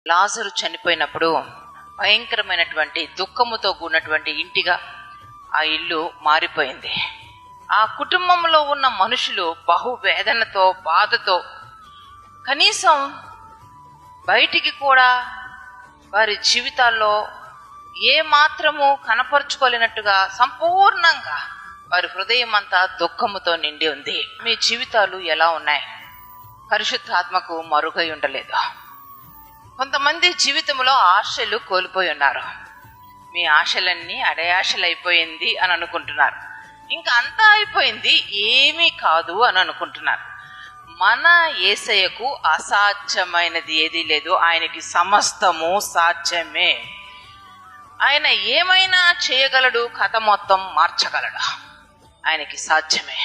లాజరు చనిపోయినప్పుడు భయంకరమైనటువంటి దుఃఖముతో కూడినటువంటి ఇంటిగా ఆ ఇల్లు మారిపోయింది. ఆ కుటుంబంలో ఉన్న మనుషులు బహువేదనతో, బాధతో, కనీసం బయటికి కూడా వారి జీవితాల్లో ఏ మాత్రము కనపరుచుకోలేనట్టుగా సంపూర్ణంగా వారి హృదయం అంతా దుఃఖముతో నిండి ఉంది. మీ జీవితాలు ఎలా ఉన్నాయి? పరిశుద్ధాత్మకు మరుగై ఉండలేదు. కొంతమంది జీవితంలో ఆశలు కోల్పోయి ఉన్నారు. మీ ఆశలన్నీ అడయాశలు అయిపోయింది అని అనుకుంటున్నారు. ఇంకా అంతా అయిపోయింది, ఏమీ కాదు అని అనుకుంటున్నారు. మన యేసయ్యకు అసాధ్యమైనది ఏదీ లేదు. ఆయనకి సమస్తము సాధ్యమే. ఆయన ఏమైనా చేయగలడు, కథ మొత్తం మార్చగలడు. ఆయనకి సాధ్యమే.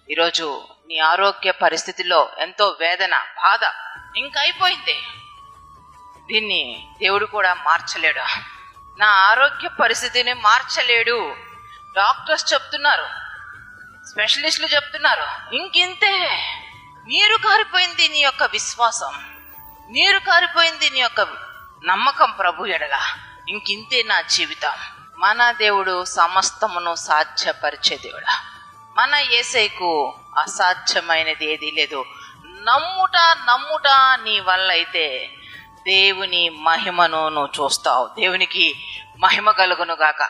ఈరోజు నీ ఆరోగ్య పరిస్థితిలో ఎంతో వేదన, బాధ, ఇంకా అయిపోయింది, దీన్ని దేవుడు కూడా మార్చలేడు. నా ఆరోగ్య పరిస్థితిని మార్చలేడు. డాక్టర్స్ చెప్తున్నారు, స్పెషలిస్టులు చెప్తున్నారు, ఇంకింతే. నీరు కారిపోయింది నీ యొక్క విశ్వాసం, నీరు కారిపోయింది నీ యొక్క నమ్మకం ప్రభు ఎడల. ఇంకింతే నా జీవితం. మన దేవుడు సమస్తమును సాధ్యపరిచే దేవుడు. మన యేసయ్యకు అసాధ్యమైనది ఏదీ లేదు. నమ్ముట నీ వల్ల అయితే దేవుని మహిమను నువ్వు చూస్తావు. దేవునికి మహిమ కలుగును గాక.